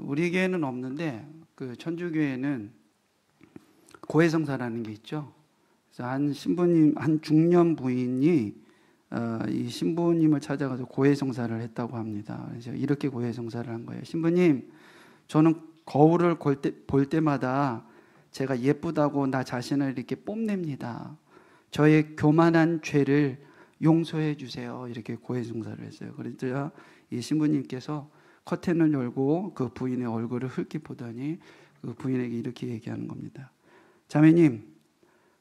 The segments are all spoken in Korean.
우리 교회는 없는데 그 천주교회는 고해성사라는 게 있죠. 그래서 한 신부님, 한 중년 부인이 이 신부님을 찾아가서 고해성사를 했다고 합니다. 그래서 이렇게 고해성사를 한 거예요. 신부님, 저는 거울을 볼 때마다 제가 예쁘다고 나 자신을 이렇게 뽐냅니다. 저의 교만한 죄를 용서해 주세요. 이렇게 고해성사를 했어요. 그래서 이 신부님께서 커튼을 열고 그 부인의 얼굴을 흘낏 보더니 그 부인에게 이렇게 얘기하는 겁니다. 자매님,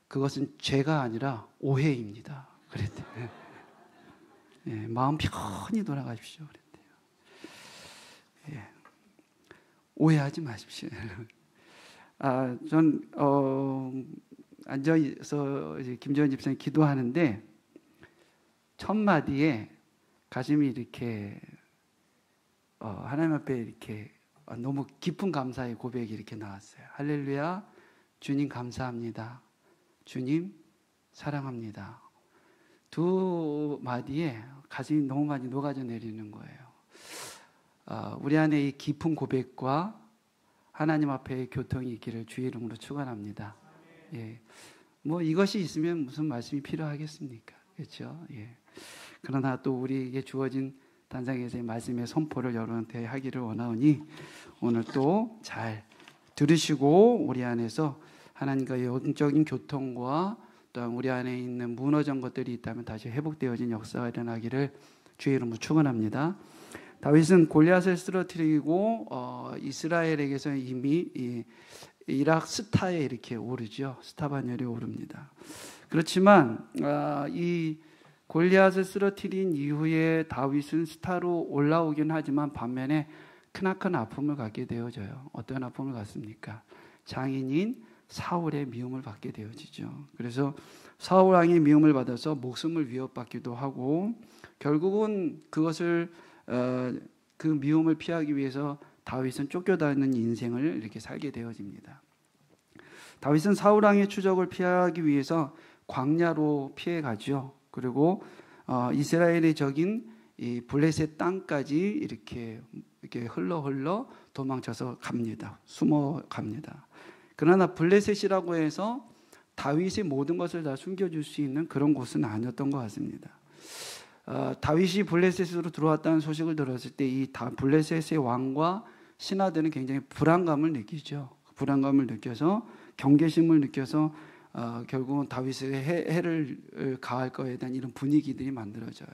그것은 죄가 아니라 오해입니다. 그랬대요. 예, 마음 편히 돌아가십시오. 그랬대요. 예, 오해하지 마십시오. 전 앉아서 이제 김재원 집사님 기도하는데 첫 마디에 가슴이 이렇게 하나님 앞에 이렇게 너무 깊은 감사의 고백이 이렇게 나왔어요. 할렐루야, 주님 감사합니다. 주님 사랑합니다. 두 마디에 가슴이 너무 많이 녹아져 내리는 거예요. 우리 안에 이 깊은 고백과 하나님 앞에 교통이 있기를 주의 이름으로 축원합니다. 예, 뭐 이것이 있으면 무슨 말씀이 필요하겠습니까? 그렇죠? 예. 그러나 또 우리에게 주어진 단상에서의 말씀의 선포를 여러분한테 하기를 원하오니 오늘 또 잘 들으시고 우리 안에서 하나님과 영적인 교통과 또한 우리 안에 있는 무너진 것들이 있다면 다시 회복되어진 역사가 일어나기를 주의 이름으로 축원합니다. 다윗은 골리앗을 쓰러뜨리고 이스라엘에게서 이미 이락 스타에 이렇게 오르죠. 스타 반열에 오릅니다. 그렇지만 이 골리앗을 쓰러뜨린 이후에 다윗은 스타로 올라오긴 하지만 반면에 크나큰 아픔을 갖게 되어져요. 어떤 아픔을 갖습니까? 장인인 사울의 미움을 받게 되어지죠. 그래서 사울 왕의 미움을 받아서 목숨을 위협받기도 하고 결국은 그것을 그 미움을 피하기 위해서 다윗은 쫓겨다니는 인생을 이렇게 살게 되어집니다. 다윗은 사울 왕의 추적을 피하기 위해서 광야로 피해가죠. 그리고 이스라엘의 적인 이 블레셋 땅까지 이렇게 흘러 도망쳐서 갑니다. 숨어갑니다. 그러나 블레셋이라고 해서 다윗의 모든 것을 다 숨겨줄 수 있는 그런 곳은 아니었던 것 같습니다. 다윗이 블레셋으로 들어왔다는 소식을 들었을 때 이 블레셋의 왕과 신하들은 굉장히 불안감을 느끼죠. 불안감을 느껴서 경계심을 느껴서 결국은 다윗에게 해를 가할 것에 대한 이런 분위기들이 만들어져요.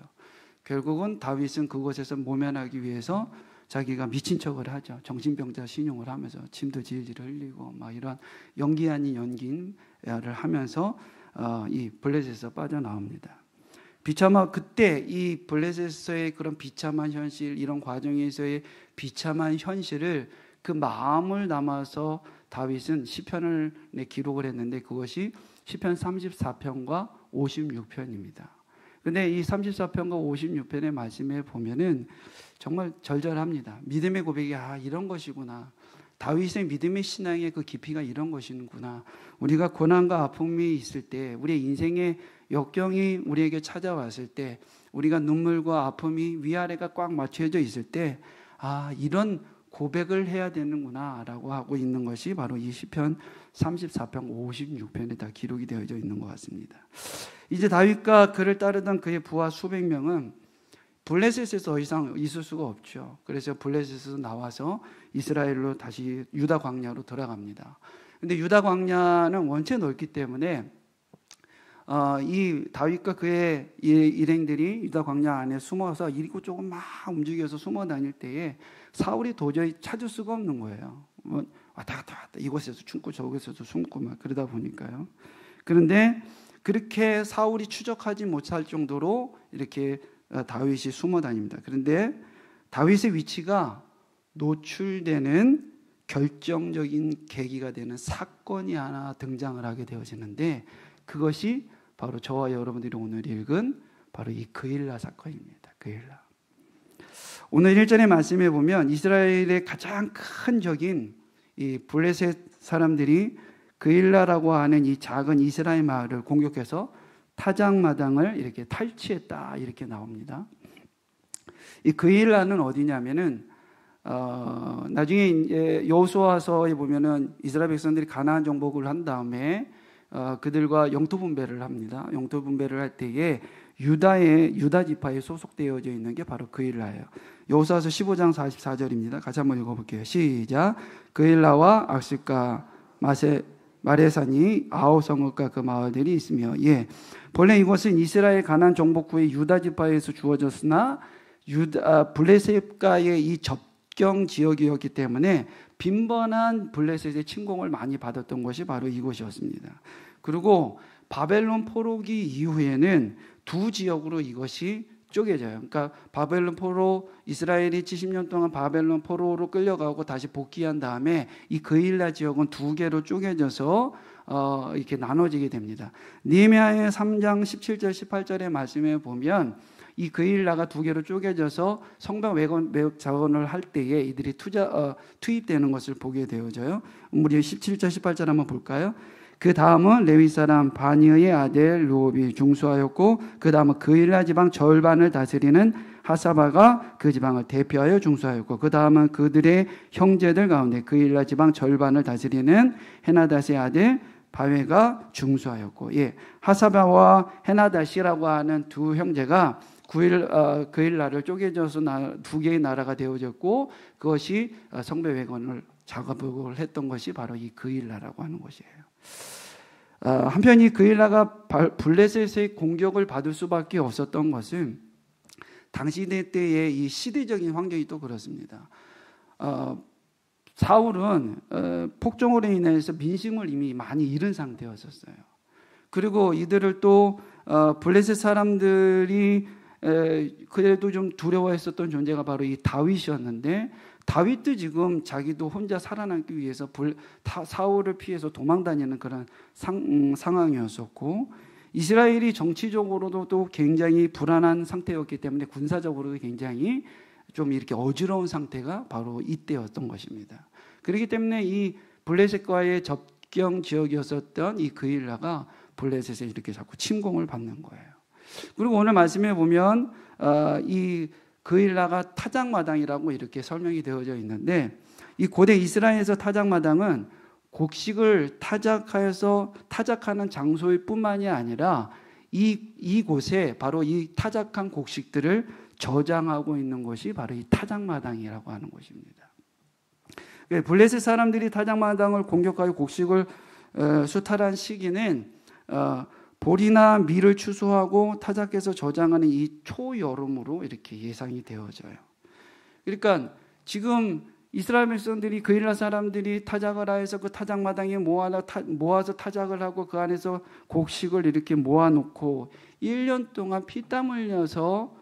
결국은 다윗은 그곳에서 모면하기 위해서 자기가 미친 척을 하죠. 정신병자 신용을 하면서 침도 질질 흘리고 막 이런 연기 아닌 연기를 하면서 이 블레셋에서 빠져나옵니다. 그때 이 블레셋에서의 그런 비참한 현실, 이런 과정에서의 비참한 현실을 그 마음을 담아서 다윗은 시편을 기록을 했는데 그것이 시편 34편과 56편입니다. 근데 이 34편과 56편의 말씀에 보면은 정말 절절합니다. 믿음의 고백이 이런 것이구나. 다윗의 믿음의 신앙의 그 깊이가 이런 것이구나. 우리가 고난과 아픔이 있을 때, 우리의 인생의 역경이 우리에게 찾아왔을 때, 우리가 눈물과 아픔이 위아래가 꽉 맞춰져 있을 때, 이런 고백을 해야 되는구나 라고 하고 있는 것이 바로 이 시편 34편 56편에 다 기록이 되어져 있는 것 같습니다. 이제 다윗과 그를 따르던 그의 부하 수백 명은 블레셋에서 더 이상 있을 수가 없죠. 그래서 블레셋에서 나와서 이스라엘로 다시 유다 광야로 돌아갑니다. 근데 유다 광야는 원체 넓기 때문에 이 다윗과 그의 일행들이 유다 광야 안에 숨어서 이곳저곳 막 움직여서 숨어 다닐 때에 사울이 도저히 찾을 수가 없는 거예요. 왔다 갔다 이곳에서 숨고 저곳에서 숨고 막 그러다 보니까요. 그런데 그렇게 사울이 추적하지 못할 정도로 이렇게 다윗이 숨어 다닙니다. 그런데 다윗의 위치가 노출되는 결정적인 계기가 되는 사건이 하나 등장을 하게 되어지는데 그것이 바로 저와 여러분들이 오늘 읽은 바로 이 그일라 사건입니다. 그일라. 오늘 1절의 말씀에 보면 이스라엘의 가장 큰 적인 이 블레셋 사람들이 그일라라고 하는 이 작은 이스라엘 마을을 공격해서 타작마당을 이렇게 탈취했다 이렇게 나옵니다. 이 그일라는 어디냐면은 나중에 이제 여호수아서에 보면은 이스라엘 백성들이 가나안 정복을 한 다음에 그들과 영토 분배를 합니다. 영토 분배를 할 때에 유다 지파에 소속되어져 있는 게 바로 그일라예요. 여호수아서 15장 44절입니다. 같이 한번 읽어볼게요. 시작. 그일라와 악실과 마레산이 아홉 성읍과 그 마을들이 있으며, 본래 이곳은 이스라엘 가나안 정복 후에 유다 지파에서 주어졌으나 블레셋과의 이 접경 지역이었기 때문에 빈번한 블레셋의 침공을 많이 받았던 것이 바로 이곳이었습니다. 그리고 바벨론 포로기 이후에는 두 지역으로 이것이 쪼개져요. 그러니까 바벨론 포로, 이스라엘이 70년 동안 바벨론 포로로 끌려가고 다시 복귀한 다음에 이 그일라 지역은 두 개로 쪼개져서 이렇게 나눠지게 됩니다. 느헤미야의 3장 17절 18절의 말씀에 보면 이 그일라가 두 개로 쪼개져서 성벽 매혹 작업을 할 때에 이들이 투입되는 것을 보게 되어져요. 우리 17절 18절 한번 볼까요? 그 다음은 레위 사람 바니의 아들 르홉이 중수하였고, 그 다음은 그일라 지방 절반을 다스리는 하사바가 그 지방을 대표하여 중수하였고, 그 다음은 그들의 형제들 가운데 그일라 지방 절반을 다스리는 헤나닷의 아들 바웨가 중수하였고, 하사바와 헤나닷이라고 하는 두 형제가 그일라를 쪼개져서 두 개의 나라가 되어졌고, 그것이 성벽 외건을 작업을 했던 것이 바로 이 그일라라고 하는 것이에요. 한편 이 그일라가 블레셋의 공격을 받을 수밖에 없었던 것은 당시 때의 이 시대적인 환경이 또 그렇습니다. 사울은 폭정으로 인해서 민심을 이미 많이 잃은 상태였었어요. 그리고 이들을 또 블레셋 사람들이 그래도 좀 두려워했었던 존재가 바로 이 다윗이었는데, 다윗도 지금 자기도 혼자 살아남기 위해서 사울을 피해서 도망다니는 그런 상황이었었고, 이스라엘이 정치적으로도 또 굉장히 불안한 상태였기 때문에 군사적으로도 굉장히 좀 이렇게 어지러운 상태가 바로 이때였던 것입니다. 그렇기 때문에 이 블레셋과의 접경 지역이었었던 이 그일라가 블레셋에 이렇게 자꾸 침공을 받는 거예요. 그리고 오늘 말씀에 보면 이 그일라가 타작마당이라고 이렇게 설명이 되어져 있는데, 이 고대 이스라엘에서 타작마당은 곡식을 타작하는 장소일 뿐만이 아니라 이곳에 바로 이 타작한 곡식들을 저장하고 있는 것이 바로 이 타작마당이라고 하는 것입니다. 블레셋 사람들이 타작마당을 공격하여 곡식을 수탈한 시기는 보리나 밀을 추수하고 타작해서 저장하는 이 초여름으로 이렇게 예상이 되어져요. 그러니까 지금 이스라엘 백성들이 그일라 사람들이 타작을 하여서 그 타작마당에 모아서 타작을 하고 그 안에서 곡식을 이렇게 모아놓고 1년 동안 피땀 흘려서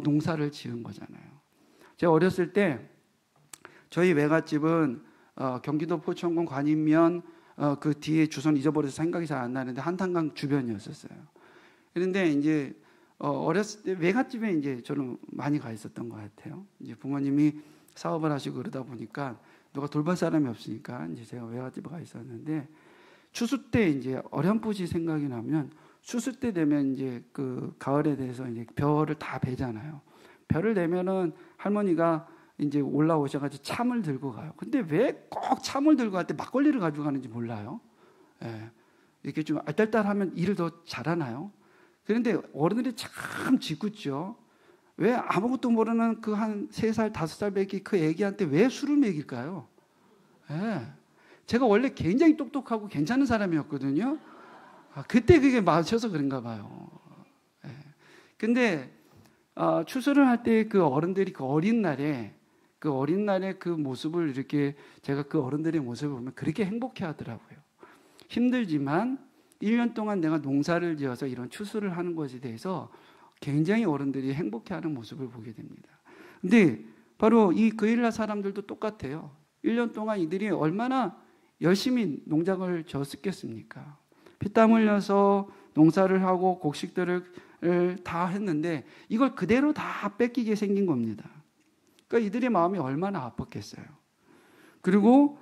농사를 지은 거잖아요. 제가 어렸을 때 저희 외갓집은 경기도 포천군 관인면 그 뒤에 주소는 잊어버려서 생각이 잘 안 나는데 한탄강 주변이었었어요. 그런데 이제 어렸을 때 외갓집에 이제 저는 많이 가 있었던 것 같아요. 이제 부모님이 사업을 하시고 그러다 보니까 누가 돌볼 사람이 없으니까 이제 제가 외갓집에 가 있었는데, 추수 때 이제 어렴풋이 생각이 나면 추수 때 되면 이제 그 가을에 대해서 이제 벼를 다 베잖아요. 벼를 내면은 할머니가 이제 올라오셔가지고 참을 들고 가요. 근데 왜 꼭 참을 들고 갈 때 막걸리를 가지고 가는지 몰라요. 이렇게 좀 알딸딸하면 일을 더 잘하나요? 그런데 어른들이 참 짓궂죠. 왜 아무것도 모르는 그 한 3살, 5살 배기 그 애기한테 왜 술을 먹일까요? 제가 원래 굉장히 똑똑하고 괜찮은 사람이었거든요. 그때 그게 맞춰서 그런가 봐요. 근데 추수를 할 때 그 어른들이 그 어린 날에 그 모습을 이렇게 제가 그 어른들의 모습을 보면 그렇게 행복해 하더라고요. 힘들지만 1년 동안 내가 농사를 지어서 이런 추수를 하는 것에 대해서 굉장히 어른들이 행복해하는 모습을 보게 됩니다. 근데 바로 이 그일라 사람들도 똑같아요. 1년 동안 이들이 얼마나 열심히 농작을 지었겠습니까? 피땀 흘려서 농사를 하고 곡식들을 다 했는데 이걸 그대로 다 뺏기게 생긴 겁니다. 그러니까 이들의 마음이 얼마나 아팠겠어요. 그리고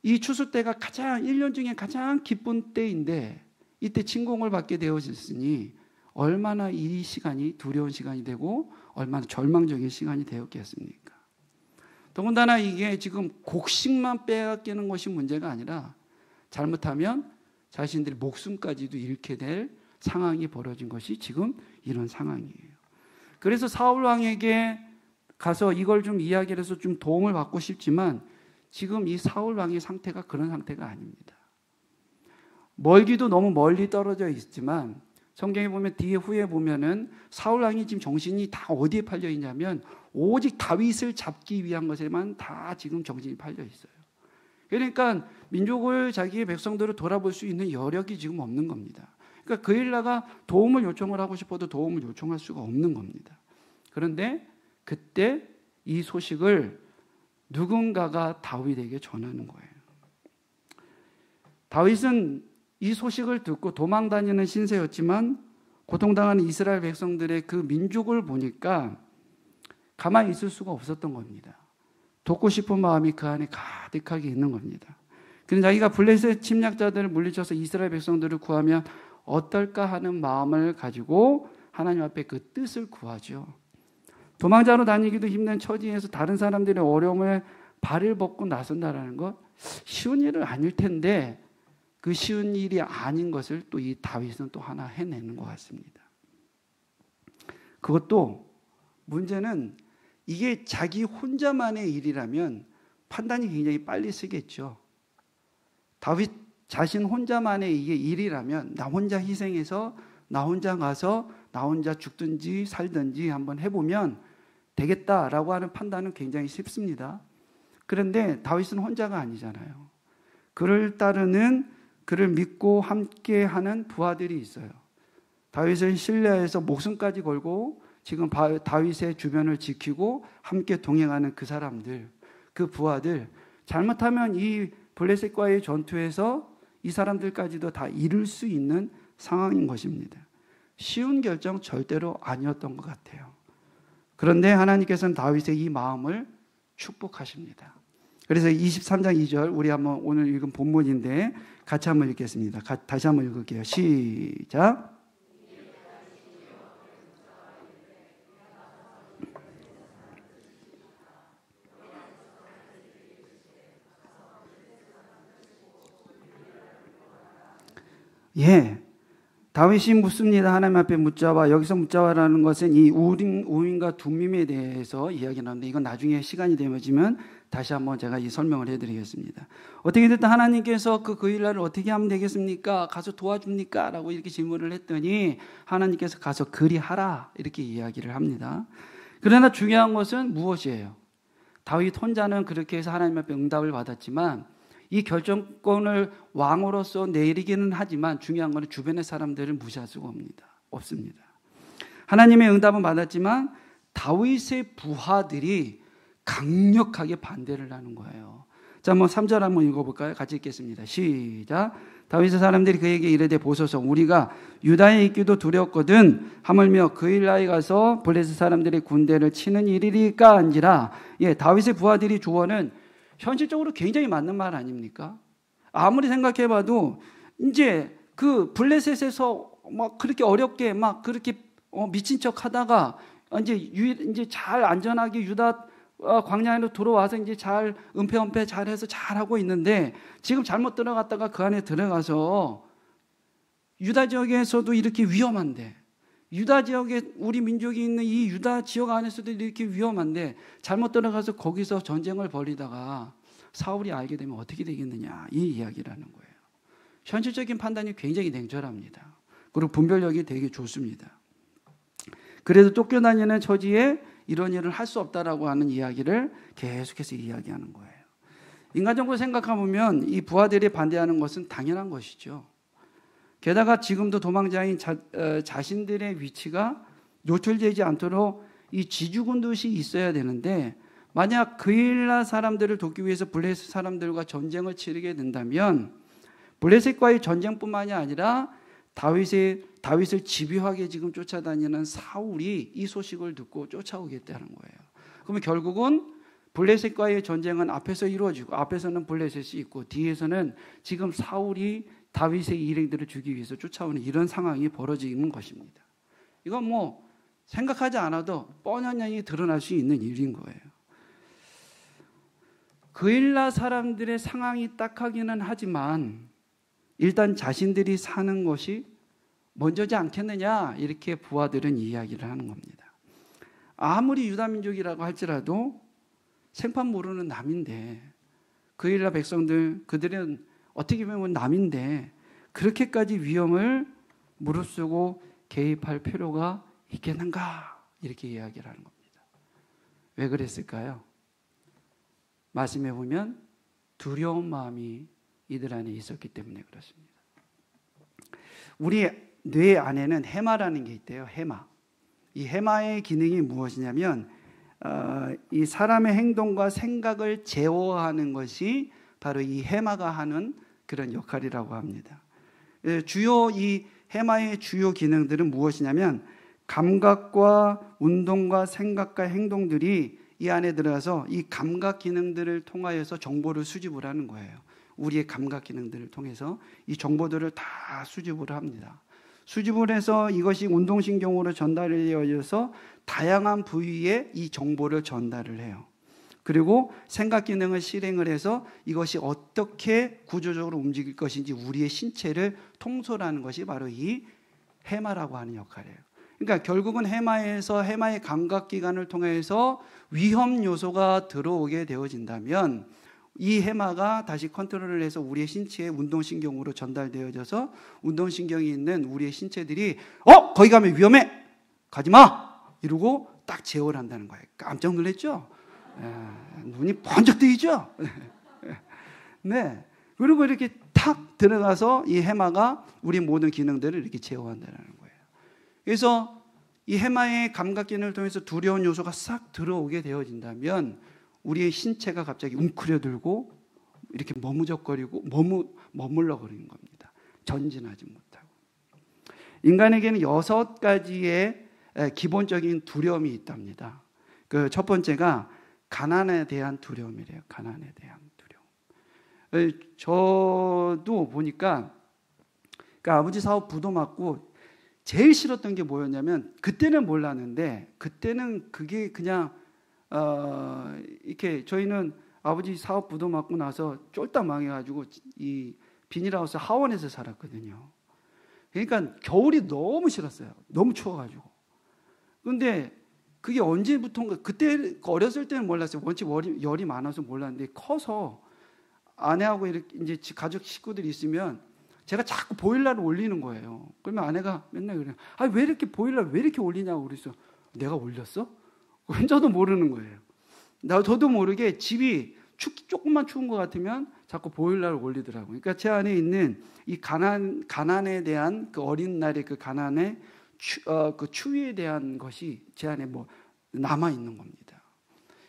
이 추수 때가 1년 중에 가장 기쁜 때인데 이때 침공을 받게 되어졌으니 얼마나 이 시간이 두려운 시간이 되고 얼마나 절망적인 시간이 되었겠습니까? 더군다나 이게 지금 곡식만 빼앗기는 것이 문제가 아니라 잘못하면 자신들의 목숨까지도 잃게 될 상황이 벌어진 것이 지금 이런 상황이에요. 그래서 사울 왕에게 가서 이걸 좀 이야기를 해서 좀 도움을 받고 싶지만 지금 이 사울 왕의 상태가 그런 상태가 아닙니다. 멀기도 너무 멀리 떨어져 있지만 성경에 보면 뒤에 후에 보면은 사울 왕이 지금 정신이 다 어디에 팔려 있냐면 오직 다윗을 잡기 위한 것에만 다 지금 정신이 팔려 있어요. 그러니까 민족을 자기의 백성들을 돌아볼 수 있는 여력이 지금 없는 겁니다. 그러니까 그일라가 도움을 요청을 하고 싶어도 도움을 요청할 수가 없는 겁니다. 그런데 그때 이 소식을 누군가가 다윗에게 전하는 거예요. 다윗은 이 소식을 듣고 도망 다니는 신세였지만 고통당하는 이스라엘 백성들의 그 민족을 보니까 가만히 있을 수가 없었던 겁니다. 돕고 싶은 마음이 그 안에 가득하게 있는 겁니다. 그는 자기가 블레셋 침략자들을 물리쳐서 이스라엘 백성들을 구하면 어떨까 하는 마음을 가지고 하나님 앞에 그 뜻을 구하죠. 도망자로 다니기도 힘든 처지에서 다른 사람들의 어려움에 발을 벗고 나선다라는 것 쉬운 일은 아닐 텐데 그 쉬운 일이 아닌 것을 또 이 다윗은 또 하나 해내는 것 같습니다. 그것도 문제는 이게 자기 혼자만의 일이라면 판단이 굉장히 빨리 쓰겠죠. 다윗 자신 혼자만의 이게 일이라면 나 혼자 희생해서 나 혼자 가서 나 혼자 죽든지 살든지 한번 해보면 되겠다라고 하는 판단은 굉장히 쉽습니다. 그런데 다윗은 혼자가 아니잖아요. 그를 따르는 그를 믿고 함께하는 부하들이 있어요. 다윗을 신뢰해서 목숨까지 걸고 지금 다윗의 주변을 지키고 함께 동행하는 그 사람들, 그 부하들, 잘못하면 이 블레셋과의 전투에서 이 사람들까지도 다 잃을 수 있는 상황인 것입니다. 쉬운 결정 절대로 아니었던 것 같아요. 그런데 하나님께서는 다윗의 이 마음을 축복하십니다. 그래서 23장 2절 우리 한번 오늘 읽은 본문인데 같이 한번 읽겠습니다. 다시 한번 읽을게요. 시작. 예, 다윗이 묻습니다. 하나님 앞에 묻자와, 여기서 묻자와라는 것은 이 우림과 둠밈에 대해서 이야기하는데 이건 나중에 시간이 되면 다시 한번 제가 이 설명을 해드리겠습니다. 어떻게 됐든 하나님께서 그 일날을 어떻게 하면 되겠습니까? 가서 도와줍니까? 라고 이렇게 질문을 했더니 하나님께서 가서 그리하라 이렇게 이야기를 합니다. 그러나 중요한 것은 무엇이에요? 다윗 혼자는 그렇게 해서 하나님 앞에 응답을 받았지만 이 결정권을 왕으로서 내리기는 하지만 중요한 것은 주변의 사람들을 무시할 수가 없습니다. 하나님의 응답은 받았지만 다윗의 부하들이 강력하게 반대를 하는 거예요. 자, 한번 3절 한번 읽어볼까요? 같이 읽겠습니다. 시작. 다윗의 사람들이 그에게 이르되 보소서 우리가 유다에 있기도 두렵거든 하물며 그일라에 가서 블레셋 사람들의 군대를 치는 일이리까 한지라. 예, 다윗의 부하들이 조언은 현실적으로 굉장히 맞는 말 아닙니까? 아무리 생각해봐도 이제 그 블레셋에서 막 그렇게 어렵게 막 그렇게 미친 척 하다가 이제 잘 안전하게 유다 광야로 들어와서 이제 잘 은폐 잘해서 잘 하고 있는데 지금 잘못 들어갔다가 그 안에 들어가서 유다 지역에서도 이렇게 위험한데 유다 지역에 우리 민족이 있는 이 유다 지역 안에서도 이렇게 위험한데 잘못 들어가서 거기서 전쟁을 벌이다가 사울이 알게 되면 어떻게 되겠느냐 이 이야기라는 거예요. 현실적인 판단이 굉장히 냉철합니다. 그리고 분별력이 되게 좋습니다. 그래도 쫓겨다니는 처지에 이런 일을 할 수 없다라고 하는 이야기를 계속해서 이야기하는 거예요. 인간적으로 생각해보면 이 부하들이 반대하는 것은 당연한 것이죠. 게다가 지금도 도망자인 자신들의 위치가 노출되지 않도록 이 지주군듯이 있어야 되는데 만약 그일라 사람들을 돕기 위해서 블레셋 사람들과 전쟁을 치르게 된다면 블레셋과의 전쟁뿐만이 아니라 다윗을 집요하게 지금 쫓아다니는 사울이 이 소식을 듣고 쫓아오겠다는 거예요. 그러면 결국은 블레셋과의 전쟁은 앞에서 이루어지고 앞에서는 블레셋이 있고 뒤에서는 지금 사울이 다윗의 일행들을 죽이기 위해서 쫓아오는 이런 상황이 벌어지는 것입니다. 이건 뭐 생각하지 않아도 뻔히 드러날 수 있는 일인 거예요. 그일라 사람들의 상황이 딱하기는 하지만 일단 자신들이 사는 것이 먼저지 않겠느냐, 이렇게 부하들은 이야기를 하는 겁니다. 아무리 유다민족이라고 할지라도 생판 모르는 남인데, 그일라 백성들, 그들은 어떻게 보면 남인데 그렇게까지 위험을 무릅쓰고 개입할 필요가 있겠는가, 이렇게 이야기를 하는 겁니다. 왜 그랬을까요? 말씀해 보면 두려운 마음이 이들 안에 있었기 때문에 그렇습니다. 우리 뇌 안에는 해마라는 게 있대요. 해마. 이 해마의 기능이 무엇이냐면 이 사람의 행동과 생각을 제어하는 것이 바로 이 해마가 하는 그런 역할이라고 합니다. 주요 이 해마의 주요 기능들은 무엇이냐면 감각과 운동과 생각과 행동들이 이 안에 들어가서 이 감각 기능들을 통하여서 정보를 수집을 하는 거예요. 우리의 감각 기능들을 통해서 이 정보들을 다 수집을 합니다. 수집을 해서 이것이 운동신경으로 전달되어져서 다양한 부위에 이 정보를 전달을 해요. 그리고 생각 기능을 실행을 해서 이것이 어떻게 구조적으로 움직일 것인지 우리의 신체를 통솔하는 것이 바로 이 해마라고 하는 역할이에요. 그러니까 결국은 해마에서 해마의 감각기관을 통해서 위험 요소가 들어오게 되어진다면 이 해마가 다시 컨트롤을 해서 우리의 신체에 운동신경으로 전달되어져서 운동신경이 있는 우리의 신체들이 거기 가면 위험해! 가지마! 이러고 딱 제어를 한다는 거예요. 깜짝 놀랐죠? 눈이 번쩍 뜨이죠? 네. 그리고 이렇게 탁 들어가서 이 해마가 우리 모든 기능들을 이렇게 제어한다는 거예요. 그래서 이 해마의 감각 기능을 통해서 두려운 요소가 싹 들어오게 되어진다면 우리의 신체가 갑자기 웅크려들고 이렇게 머무적거리고 머물러거리는 겁니다. 전진하지 못하고. 인간에게는 6가지의 기본적인 두려움이 있답니다. 그 첫 번째가 가난에 대한 두려움이래요. 가난에 대한 두려움. 저도 보니까 아버지 사업 부도 맞고 제일 싫었던 게 뭐였냐면, 그때는 몰랐는데 그때는 그게 그냥 이렇게 저희는 아버지 사업 부도 맞고 나서 쫄딱 망해가지고 이 비닐하우스 하원에서 살았거든요. 그러니까 겨울이 너무 싫었어요. 너무 추워가지고. 근데 그게 언제부턴가, 그때 어렸을 때는 몰랐어요. 원체 열이 많아서 몰랐는데 커서 아내하고 이렇게 이제 가족 식구들이 있으면 제가 자꾸 보일러를 올리는 거예요. 그러면 아내가 맨날 그래요. 왜 이렇게 보일러 왜 이렇게 올리냐고 그랬어. 내가 올렸어? 저도 모르는 거예요. 저도 모르게 집이 조금만 추운 것 같으면 자꾸 보일러를 올리더라고요. 그러니까 제 안에 있는 이 가난에 대한 그 어린 날의 그 가난의 그 추위에 대한 것이 제 안에 남아 있는 겁니다.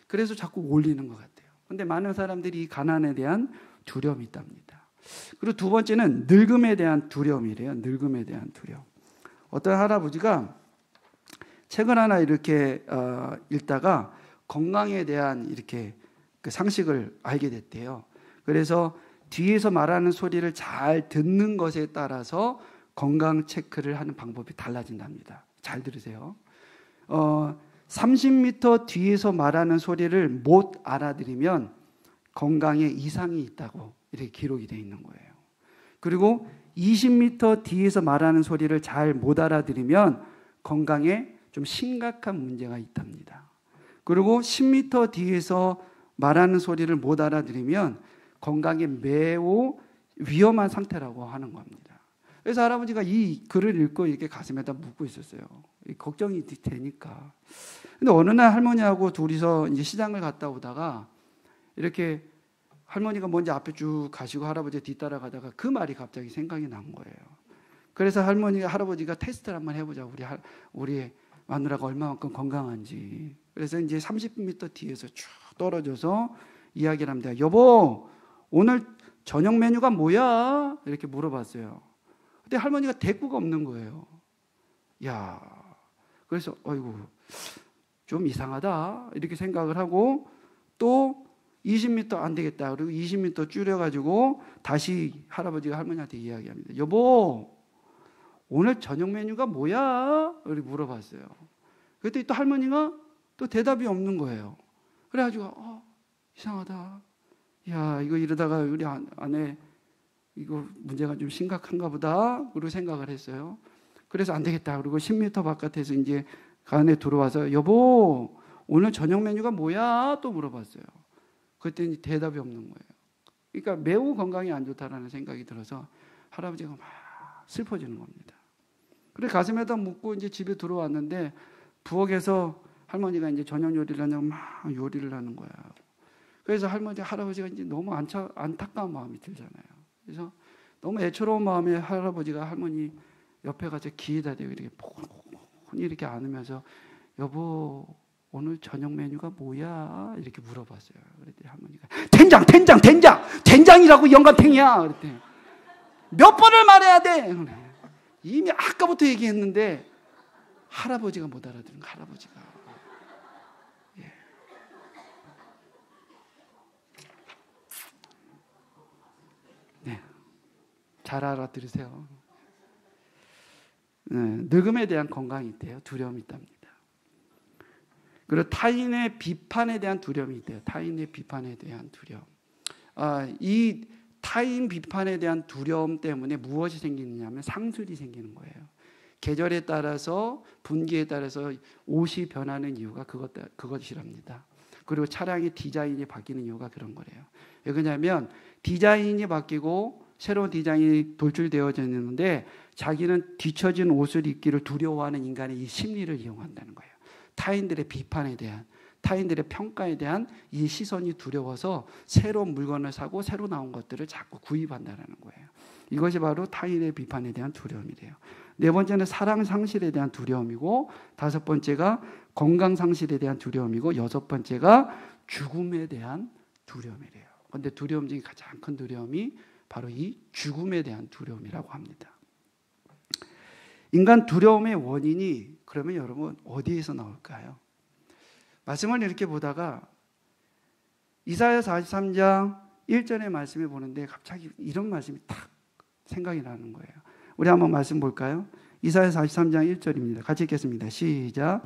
그래서 자꾸 올리는 것 같아요. 근데 많은 사람들이 이 가난에 대한 두려움이 있답니다. 그리고 두 번째는 늙음에 대한 두려움이래요. 늙음에 대한 두려움. 어떤 할아버지가 책을 하나 이렇게 읽다가 건강에 대한 이렇게 그 상식을 알게 됐대요. 그래서 뒤에서 말하는 소리를 잘 듣는 것에 따라서 건강 체크를 하는 방법이 달라진답니다. 잘 들으세요. 30m 뒤에서 말하는 소리를 못 알아들으면 건강에 이상이 있다고 이렇게 기록이 되어 있는 거예요. 그리고 20m 뒤에서 말하는 소리를 잘 못 알아들으면 건강에 좀 심각한 문제가 있답니다. 그리고 10m 뒤에서 말하는 소리를 못 알아들으면 건강에 매우 위험한 상태라고 하는 겁니다. 그래서 할아버지가 이 글을 읽고 이렇게 가슴에다 묻고 있었어요. 걱정이 되니까. 근데 어느 날 할머니하고 둘이서 이제 시장을 갔다 오다가 이렇게 할머니가 먼저 앞에 쭉 가시고 할아버지 뒤따라 가다가 그 말이 갑자기 생각이 난 거예요. 그래서 할아버지가 테스트를 한번 해보자. 우리 마누라가 얼마만큼 건강한지. 그래서 이제 30m 뒤에서 쭉 떨어져서 이야기를 합니다. 여보, 오늘 저녁 메뉴가 뭐야? 이렇게 물어봤어요. 근데 할머니가 대꾸가 없는 거예요. 야, 그래서 어이구 좀 이상하다 이렇게 생각을 하고 또 20m 안 되겠다. 그리고 20m 줄여가지고 다시 할아버지가 할머니한테 이야기합니다. 여보, 오늘 저녁 메뉴가 뭐야? 이렇게 물어봤어요. 그때 또 할머니가 또 대답이 없는 거예요. 그래가지고 이상하다. 야, 이거 이러다가 우리 아내 이거 문제가 좀 심각한가 보다 그리고 생각을 했어요. 그래서 안 되겠다. 그리고 10m 바깥에서 이제 그 안에 들어와서 여보 오늘 저녁 메뉴가 뭐야? 또 물어봤어요. 그랬더니 대답이 없는 거예요. 그러니까 매우 건강이 안 좋다라는 생각이 들어서 할아버지가 막 슬퍼지는 겁니다. 그래 가슴에다 묻고 이제 집에 들어왔는데 부엌에서 할머니가 이제 저녁 요리를 하냐고 막 요리를 하는 거야. 그래서 할아버지가 이제 너무 안타까운 마음이 들잖아요. 그래서 너무 애처로운 마음에 할아버지가 할머니 옆에 가서 귀에다 대고 이렇게 포근포근히 이렇게 안으면서 여보 오늘 저녁 메뉴가 뭐야? 이렇게 물어봤어요. 그랬더니 할머니가 된장이라고 영감탱이야. 그랬더니 몇 번을 말해야 돼? 이미 아까부터 얘기했는데 할아버지가 못 알아들은 거야. 할아버지가. 예. 네. 잘 알아들으세요. 네. 늙음에 대한 건강이 있대요. 두려움이 있답니다. 그리고 타인의 비판에 대한 두려움이 있대요. 타인의 비판에 대한 두려움. 이 타인 비판에 대한 두려움 때문에 무엇이 생기느냐면 상술이 생기는 거예요. 계절에 따라서 분기에 따라서 옷이 변하는 이유가 그것이랍니다. 그리고 차량의 디자인이 바뀌는 이유가 그런 거래요. 왜 그러냐면 디자인이 바뀌고 새로운 디자인이 돌출되어져 있는데 자기는 뒤처진 옷을 입기를 두려워하는 인간의 이 심리를 이용한다는 거예요. 타인들의 비판에 대한, 타인들의 평가에 대한 이 시선이 두려워서 새로운 물건을 사고 새로 나온 것들을 자꾸 구입한다는 거예요. 이것이 바로 타인의 비판에 대한 두려움이래요. 네 번째는 사랑 상실에 대한 두려움이고, 다섯 번째가 건강 상실에 대한 두려움이고, 여섯 번째가 죽음에 대한 두려움이래요. 그런데 두려움 중에 가장 큰 두려움이 바로 이 죽음에 대한 두려움이라고 합니다. 인간 두려움의 원인이 그러면 여러분 어디에서 나올까요? 말씀을 이렇게 보다가 이사야 43장 1절의 말씀을 보는데 갑자기 이런 말씀이 딱 생각이 나는 거예요. 우리 한번 말씀 볼까요? 이사야 43장 1절입니다. 같이 읽겠습니다. 시작.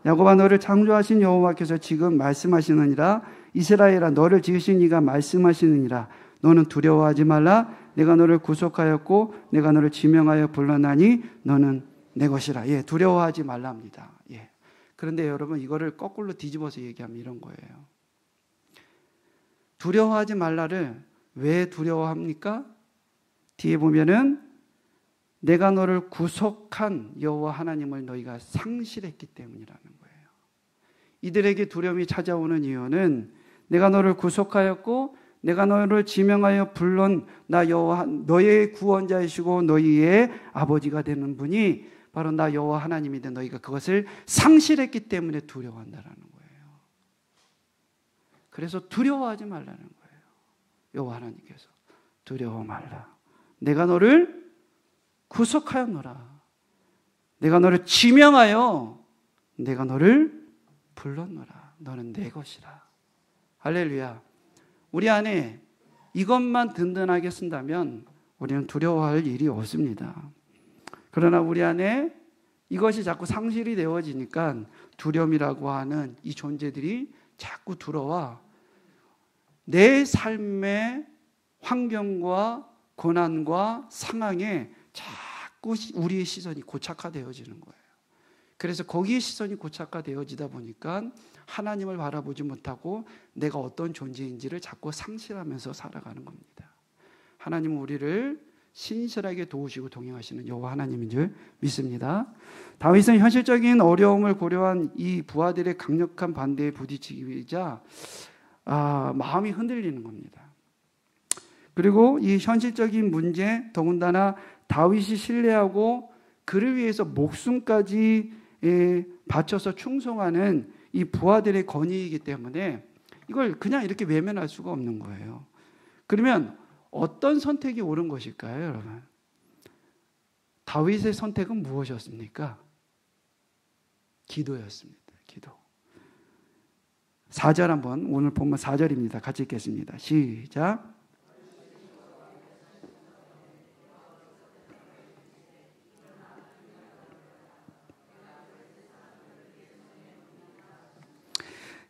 야곱아 너를 창조하신 여호와께서 지금 말씀하시느니라. 이스라엘아 너를 지으신 이가 말씀하시느니라. 너는 두려워하지 말라. 내가 너를 구속하였고 내가 너를 지명하여 불러나니 너는 내 것이라. 예, 두려워하지 말랍니다. 예. 그런데 여러분 이거를 거꾸로 뒤집어서 얘기하면 이런 거예요. 두려워하지 말라를 왜 두려워합니까? 뒤에 보면은 내가 너를 구속한 여호와 하나님을 너희가 상실했기 때문이라는 거예요. 이들에게 두려움이 찾아오는 이유는 내가 너를 구속하였고 내가 너를 지명하여 불른 나 여호와 너의 구원자이시고 너희의 아버지가 되는 분이 바로 나 여호와 하나님인데 너희가 그것을 상실했기 때문에 두려워한다라는 거예요. 그래서 두려워하지 말라는 거예요. 여호와 하나님께서 두려워 말라. 내가 너를 구속하였노라. 내가 너를 지명하여 내가 너를 불렀노라. 너는 내 것이라. 할렐루야. 우리 안에 이것만 든든하게 쓴다면 우리는 두려워할 일이 없습니다. 그러나 우리 안에 이것이 자꾸 상실이 되어지니까 두려움이라고 하는 이 존재들이 자꾸 들어와 내 삶의 환경과 고난과 상황에 자꾸 우리의 시선이 고착화되어지는 거예요. 그래서 거기에 시선이 고착화되어지다 보니까 하나님을 바라보지 못하고 내가 어떤 존재인지를 자꾸 상실하면서 살아가는 겁니다. 하나님은 우리를 신실하게 도우시고 동행하시는 여호와 하나님인 줄 믿습니다. 다윗은 현실적인 어려움을 고려한 이 부하들의 강력한 반대에 부딪히자 마음이 흔들리는 겁니다. 그리고 이 현실적인 문제, 더군다나 다윗이 신뢰하고 그를 위해서 목숨까지 바쳐서 충성하는 이 부하들의 건의이기 때문에 이걸 그냥 이렇게 외면할 수가 없는 거예요. 그러면 어떤 선택이 옳은 것일까요, 여러분? 다윗의 선택은 무엇이었습니까? 기도였습니다. 기도. 4절 한번 오늘 본문 4절입니다. 같이 읽겠습니다. 시작.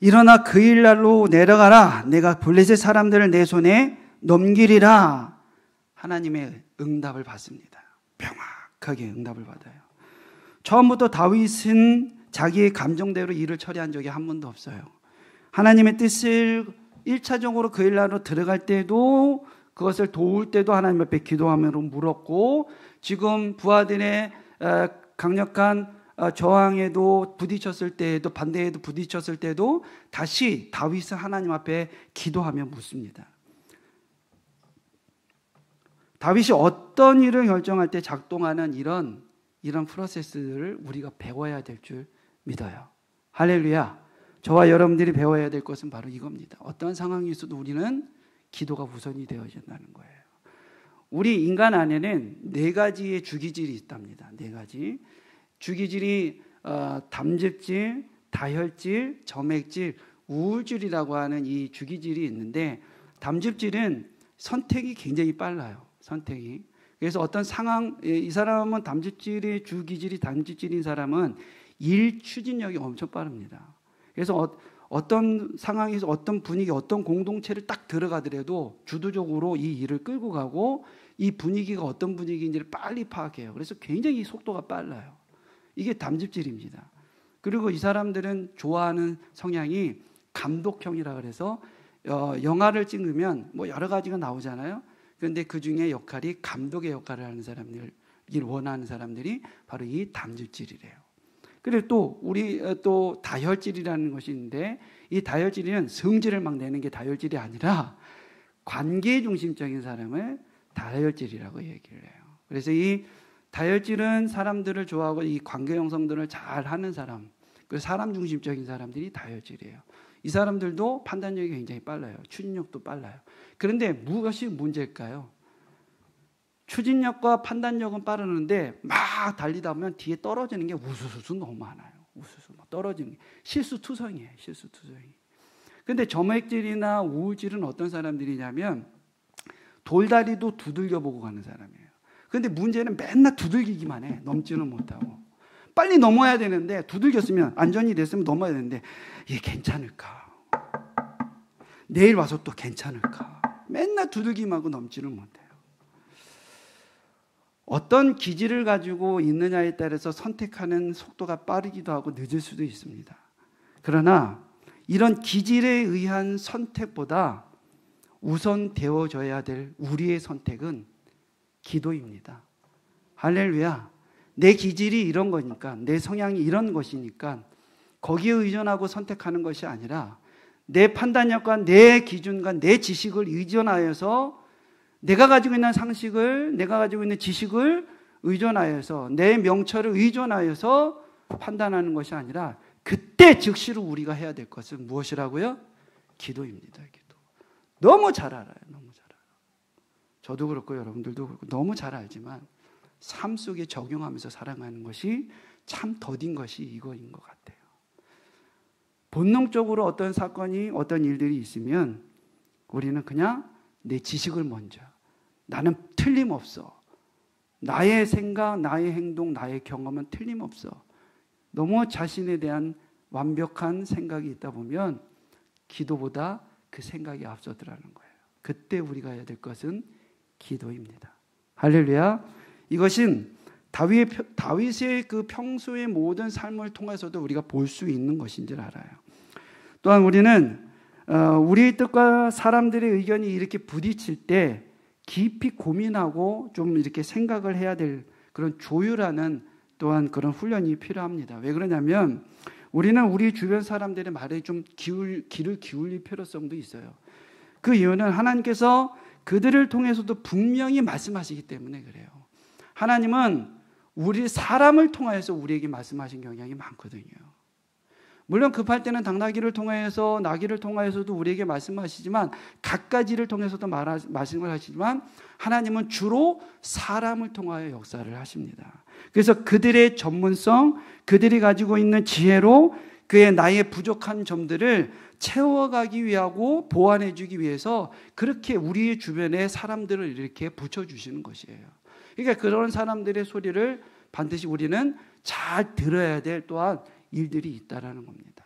일어나 그 일날로 내려가라. 내가 블레셋 사람들을 내 손에 넘기리라. 하나님의 응답을 받습니다. 명확하게 응답을 받아요. 처음부터 다윗은 자기의 감정대로 일을 처리한 적이 한 번도 없어요. 하나님의 뜻을 1차적으로 그 일날로 들어갈 때도, 그것을 도울 때도 하나님 앞에 기도하며 물었고, 지금 부하들의 강력한 저항에도 부딪혔을 때에도, 반대에도 부딪혔을 때도 다시 다윗은 하나님 앞에 기도하며 묻습니다. 다윗이 어떤 일을 결정할 때 작동하는 이런 프로세스를 우리가 배워야 될 줄 믿어요. 할렐루야. 저와 여러분들이 배워야 될 것은 바로 이겁니다. 어떤 상황이 있어도 우리는 기도가 우선이 되어진다는 거예요. 우리 인간 안에는 4가지의 주기질이 있답니다. 4가지. 주기질이 담즙질, 다혈질, 점액질, 우울질이라고 하는 이 주기질이 있는데, 담즙질은 선택이 굉장히 빨라요. 선택이. 그래서 어떤 상황, 이 사람은 담즙질의 주기질이 담즙질인 사람은 일 추진력이 엄청 빠릅니다. 그래서 어떤 상황에서 어떤 분위기, 어떤 공동체를 딱 들어가더라도 주도적으로 이 일을 끌고 가고, 이 분위기가 어떤 분위기인지를 빨리 파악해요. 그래서 굉장히 속도가 빨라요. 이게 담즙질입니다. 그리고 이 사람들은 좋아하는 성향이 감독형이라 그래서 영화를 찍으면 뭐 여러 가지가 나오잖아요. 그런데 그 중에 역할이 감독의 역할을 하는 사람들, 이를 원하는 사람들이 바로 이 담즙질이래요. 그리고 또 우리 또 다혈질이라는 것이 있는데, 이 다혈질은 성질을 막 내는 게 다혈질이 아니라 관계 중심적인 사람을 다혈질이라고 얘기를 해요. 그래서 이 다혈질은 사람들을 좋아하고 이 관계 형성들을 잘 하는 사람, 그래서 사람 중심적인 사람들이 다혈질이에요. 이 사람들도 판단력이 굉장히 빨라요. 추진력도 빨라요. 그런데 무엇이 문제일까요? 추진력과 판단력은 빠르는데 막 달리다 보면 뒤에 떨어지는 게 우수수 너무 많아요. 우수수 떨어지는 게 실수투성이에요. 실수투성이. 그런데 점액질이나 우울질은 어떤 사람들이냐면 돌다리도 두들겨 보고 가는 사람이에요. 그런데 문제는 맨날 두들기기만 해. 넘지는 못하고. 빨리 넘어야 되는데, 두들겼으면 안전이 됐으면 넘어야 되는데, 얘 괜찮을까? 내일 와서 또 괜찮을까? 맨날 두들기만 하고 넘지를 못해요. 어떤 기질을 가지고 있느냐에 따라서 선택하는 속도가 빠르기도 하고 늦을 수도 있습니다. 그러나 이런 기질에 의한 선택보다 우선 되어져야 될 우리의 선택은 기도입니다. 할렐루야. 내 기질이 이런 거니까, 내 성향이 이런 것이니까 거기에 의존하고 선택하는 것이 아니라 내 판단력과 내 기준과 내 지식을 의존하여서, 내가 가지고 있는 상식을, 내가 가지고 있는 지식을 의존하여서, 내 명철을 의존하여서 판단하는 것이 아니라 그때 즉시로 우리가 해야 될 것은 무엇이라고요? 기도입니다. 기도. 너무 잘 알아요. 너무 잘 알아요. 저도 그렇고 여러분들도 그렇고 너무 잘 알지만 삶 속에 적용하면서 살아가는 것이 참 더딘 것이 이거인 것 같아요. 본능적으로 어떤 사건이, 어떤 일들이 있으면 우리는 그냥 내 지식을 먼저, 나는 틀림없어, 나의 생각, 나의 행동, 나의 경험은 틀림없어, 너무 자신에 대한 완벽한 생각이 있다 보면 기도보다 그 생각이 앞서더라는 거예요. 그때 우리가 해야 될 것은 기도입니다. 할렐루야. 이것은 다윗의 그 평소의 모든 삶을 통해서도 우리가 볼 수 있는 것인 줄 알아요. 또한 우리는 우리의 뜻과 사람들의 의견이 이렇게 부딪힐 때 깊이 고민하고 좀 이렇게 생각을 해야 될 그런 조율하는 또한 그런 훈련이 필요합니다. 왜 그러냐면 우리는 우리 주변 사람들의 말에 좀 귀를 기울일 필요성도 있어요. 그 이유는 하나님께서 그들을 통해서도 분명히 말씀하시기 때문에 그래요. 하나님은 우리 사람을 통하여서 우리에게 말씀하신 경향이 많거든요. 물론 급할 때는 당나귀를 통하여서, 나귀를 통하여서도 우리에게 말씀하시지만, 갖가지를 통해서도 말씀을 하시지만 하나님은 주로 사람을 통하여 역사를 하십니다. 그래서 그들의 전문성, 그들이 가지고 있는 지혜로 그의 나의 부족한 점들을 채워가기 위하고 보완해 주기 위해서 그렇게 우리 주변에 사람들을 이렇게 붙여주시는 것이에요. 그러니까 그런 사람들의 소리를 반드시 우리는 잘 들어야 될 또한 일들이 있다라는 겁니다.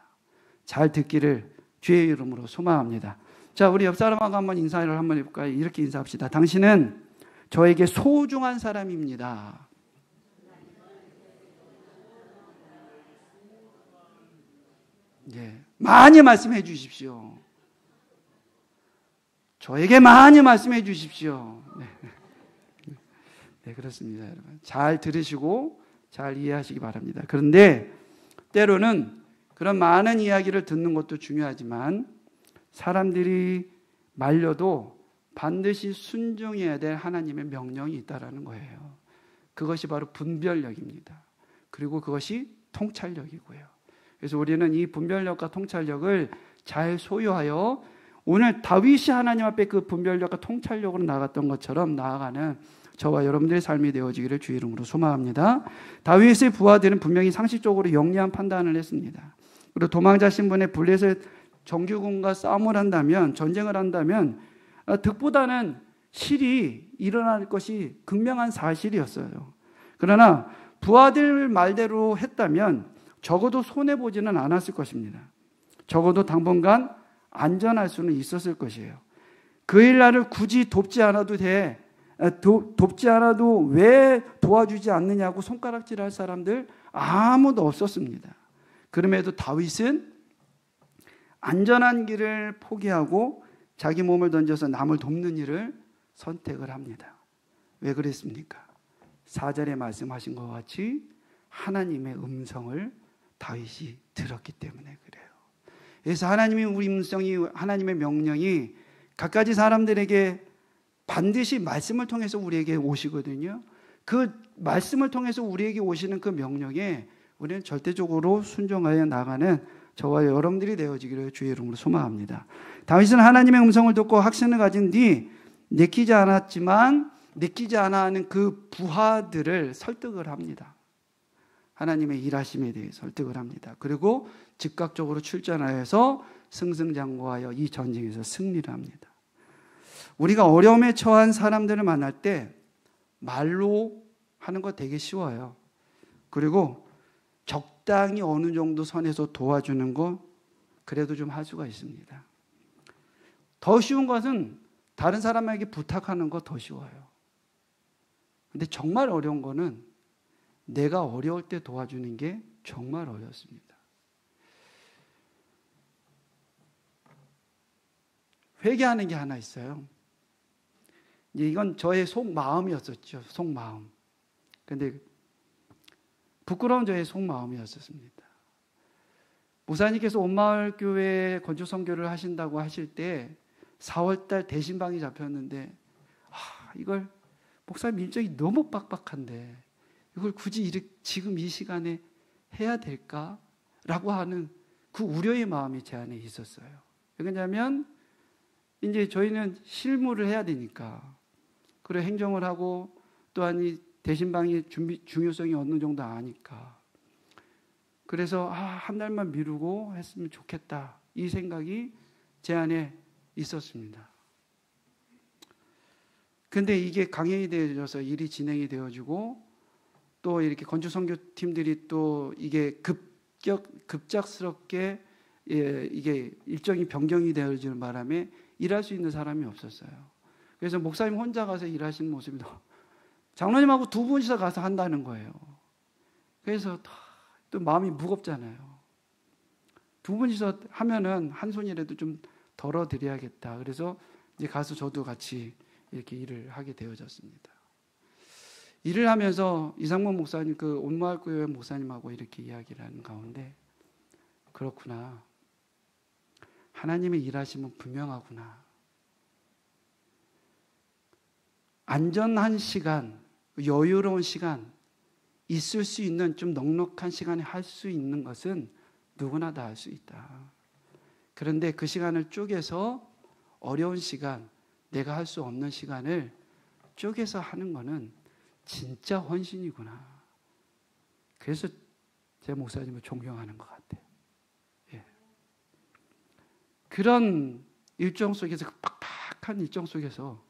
잘 듣기를 주의 이름으로 소망합니다. 자, 우리 옆 사람하고 한번 인사를 한번 해볼까요? 이렇게 인사합시다. 당신은 저에게 소중한 사람입니다. 예, 많이 말씀해 주십시오. 저에게 많이 말씀해 주십시오. 네. 네, 그렇습니다, 여러분. 잘 들으시고 잘 이해하시기 바랍니다. 그런데 때로는 그런 많은 이야기를 듣는 것도 중요하지만 사람들이 말려도 반드시 순종해야 될 하나님의 명령이 있다라는 거예요. 그것이 바로 분별력입니다. 그리고 그것이 통찰력이고요. 그래서 우리는 이 분별력과 통찰력을 잘 소유하여 오늘 다윗이 하나님 앞에 그 분별력과 통찰력으로 나갔던 것처럼 나아가는 저와 여러분들의 삶이 되어지기를 주의 이름으로 소망합니다. 다윗의 부하들은 분명히 상식적으로 영리한 판단을 했습니다. 그리고 도망자 신분의 블레셋 정규군과 싸움을 한다면, 전쟁을 한다면 득보다는 실이 일어날 것이 극명한 사실이었어요. 그러나 부하들 말대로 했다면 적어도 손해보지는 않았을 것입니다. 적어도 당분간 안전할 수는 있었을 것이에요. 그 일날을 굳이 돕지 않아도 돼. 돕지 않아도 왜 도와주지 않느냐고 손가락질할 사람들 아무도 없었습니다. 그럼에도 다윗은 안전한 길을 포기하고 자기 몸을 던져서 남을 돕는 일을 선택을 합니다. 왜 그랬습니까? 4절에 말씀하신 것 같이 하나님의 음성을 다윗이 들었기 때문에 그래요. 그래서 하나님의 우리 음성이, 하나님의 명령이 갖가지 사람들에게 반드시 말씀을 통해서 우리에게 오시거든요. 그 말씀을 통해서 우리에게 오시는 그 명령에 우리는 절대적으로 순종하여 나가는 저와 여러분들이 되어지기를 주의 이름으로 소망합니다. 다윗은 하나님의 음성을 듣고 확신을 가진 뒤 내키지 않아 하는 그 부하들을 설득을 합니다. 하나님의 일하심에 대해 설득을 합니다. 그리고 즉각적으로 출전하여서 승승장구하여 이 전쟁에서 승리를 합니다. 우리가 어려움에 처한 사람들을 만날 때 말로 하는 거 되게 쉬워요. 그리고 적당히 어느 정도 선에서 도와주는 거 그래도 좀 할 수가 있습니다. 더 쉬운 것은 다른 사람에게 부탁하는 거 더 쉬워요. 근데 정말 어려운 거는 내가 어려울 때 도와주는 게 정말 어렵습니다. 회개하는 게 하나 있어요. 이건 저의 속마음이었었죠. 속마음. 근데 부끄러운 저의 속마음이었었습니다. 목사님께서 온마을교회 건축 선교를 하신다고 하실 때 4월달 대신방이 잡혔는데 이걸 목사님 일정이 너무 빡빡한데 이걸 굳이 지금 이 시간에 해야 될까? 라고 하는 그 우려의 마음이 제 안에 있었어요. 왜냐하면 이제 저희는 실무를 해야 되니까 그리고 행정을 하고 또한 이 대신방의 중요성이 어느 정도 아니까 그래서 한 달만 미루고 했으면 좋겠다 이 생각이 제 안에 있었습니다. 근데 이게 강행이 되어져서 일이 진행이 되어지고 또 이렇게 건축선교팀들이 또 이게 급작스럽게 이게 일정이 변경이 되어지는 바람에 일할 수 있는 사람이 없었어요. 그래서 목사님 혼자 가서 일하시는 모습이 장로님하고 두 분이서 가서 한다는 거예요. 그래서 또 마음이 무겁잖아요. 두 분이서 하면은 한 손이라도 좀 덜어드려야겠다. 그래서 이제 가서 저도 같이 이렇게 일을 하게 되어졌습니다. 일을 하면서 이상문 목사님, 그 온마을교회 목사님하고 이렇게 이야기를 하는 가운데 그렇구나. 하나님의 일하심은 분명하구나. 안전한 시간, 여유로운 시간, 있을 수 있는 좀 넉넉한 시간에 할 수 있는 것은 누구나 다 할 수 있다. 그런데 그 시간을 쪼개서 어려운 시간, 내가 할 수 없는 시간을 쪼개서 하는 거는 진짜 헌신이구나. 그래서 제 목사님을 존경하는 것 같아요. 예. 그런 일정 속에서, 그 빡빡한 일정 속에서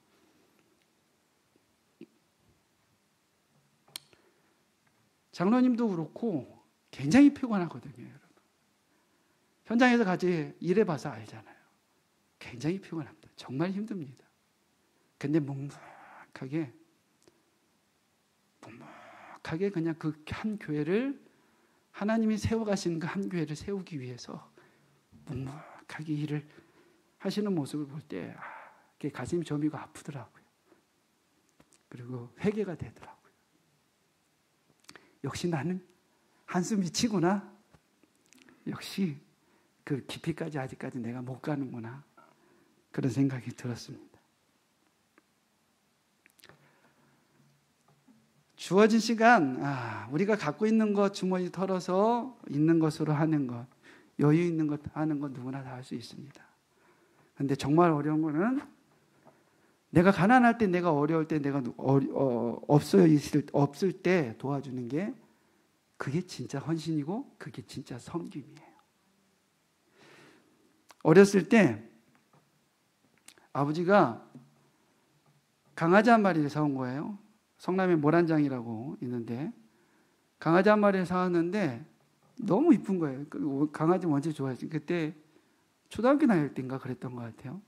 장로님도 그렇고 굉장히 피곤하거든요, 여러분. 현장에서 같이 일해봐서 알잖아요. 굉장히 피곤합니다. 정말 힘듭니다. 근데 묵묵하게 그냥 그 한 교회를 하나님이 세워가시는 그 한 교회를 세우기 위해서 묵묵하게 일을 하시는 모습을 볼 때 가슴이 저미고 아프더라고요. 그리고 회개가 되더라고요. 역시 나는 한숨 미치구나. 역시 그 깊이까지 아직까지 내가 못 가는구나. 그런 생각이 들었습니다. 주어진 시간, 우리가 갖고 있는 것 주머니 털어서 있는 것으로 하는 것, 여유 있는 것 하는 것 누구나 다 할 수 있습니다. 근데 정말 어려운 거는 내가 가난할 때, 내가 어려울 때, 내가 없을 때 도와주는 게 그게 진짜 헌신이고 그게 진짜 섬김이에요. 어렸을 때 아버지가 강아지 한 마리를 사온 거예요. 성남에 모란장이라고 있는데 강아지 한 마리를 사왔는데 너무 이쁜 거예요. 강아지 먼저 좋아했어요. 그때 초등학교 다닐 때인가 그랬던 것 같아요.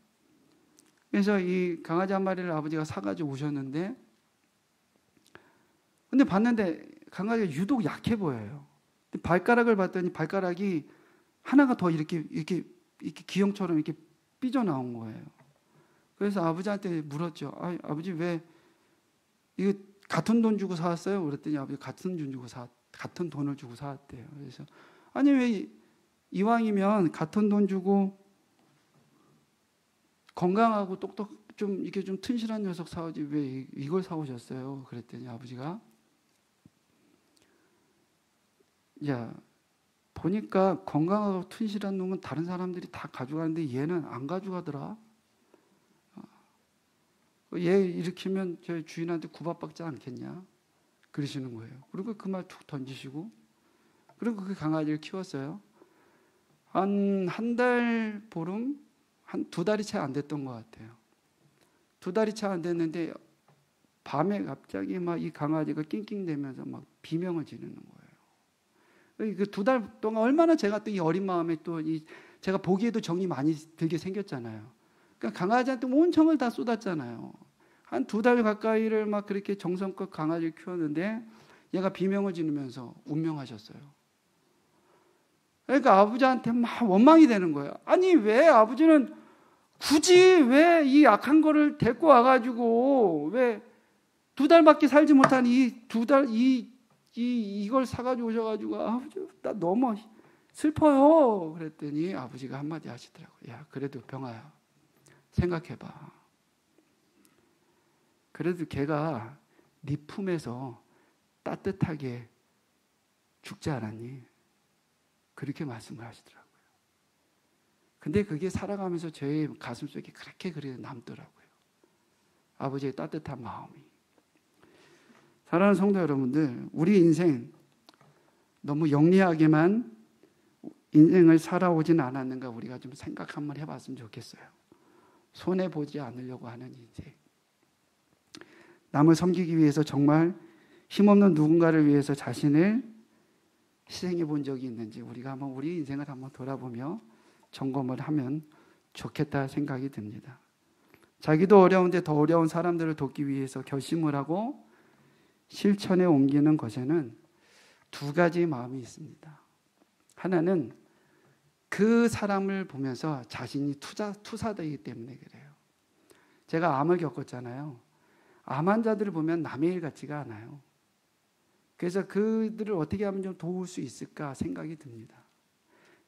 그래서 이 강아지 한 마리를 아버지가 사가지고 오셨는데 근데 봤는데 강아지가 유독 약해 보여요. 발가락을 봤더니 발가락이 하나가 더 이렇게 기형처럼 이렇게 삐져나온 거예요. 그래서 아버지한테 물었죠. 아버지 왜 이거 같은 돈 주고 사왔어요? 그랬더니 아버지 같은 돈을 주고 사왔대요. 그래서 아니 왜 이왕이면 같은 돈 주고 건강하고 좀 이렇게 좀 튼실한 녀석 사오지 왜 이걸 사오셨어요? 그랬더니 아버지가 야 보니까 건강하고 튼실한 놈은 다른 사람들이 다 가져가는데 얘는 안 가져가더라. 얘 일으키면 저희 주인한테 구박받지 않겠냐? 그러시는 거예요. 그리고 그 말 툭 던지시고 그리고 그 강아지를 키웠어요. 한 달 보름? 한 2달이 채 안 됐던 것 같아요. 2달이 채 안 됐는데 밤에 갑자기 막 이 강아지가 낑낑대면서 막 비명을 지르는 거예요. 그 2달 동안 얼마나 제가 또 이 어린 마음에 또 제가 보기에도 정이 많이 들게 생겼잖아요. 그러니까 강아지한테 온 정을 다 쏟았잖아요. 한 2달 가까이를 막 그렇게 정성껏 강아지를 키웠는데 얘가 비명을 지르면서 운명하셨어요. 그러니까 아버지한테 막 원망이 되는 거예요. 아니 왜 아버지는 굳이 왜 이 약한 거를 데리고 와가지고 왜 2달밖에 살지 못한 이걸 사가지고 오셔가지고 아버지 나 너무 슬퍼요. 그랬더니 아버지가 한마디 하시더라고요. 야 그래도 병아야 생각해봐. 그래도 걔가 네 품에서 따뜻하게 죽지 않았니? 그렇게 말씀을 하시더라고요. 근데 그게 살아가면서 저의 가슴속에 그렇게 남더라고요. 아버지의 따뜻한 마음이. 사랑하는 성도 여러분들, 우리 인생 너무 영리하게만 인생을 살아오진 않았는가 우리가 좀 생각 한번 해봤으면 좋겠어요. 손해보지 않으려고 하는 인생. 남을 섬기기 위해서 정말 힘없는 누군가를 위해서 자신을 희생해 본 적이 있는지 우리가 한번 우리 인생을 한번 돌아보며 점검을 하면 좋겠다 생각이 듭니다. 자기도 어려운데 더 어려운 사람들을 돕기 위해서 결심을 하고 실천에 옮기는 것에는 2가지 마음이 있습니다. 하나는 그 사람을 보면서 자신이 투사되기 때문에 그래요. 제가 암을 겪었잖아요. 암 환자들을 보면 남의 일 같지가 않아요. 그래서 그들을 어떻게 하면 좀 도울 수 있을까 생각이 듭니다.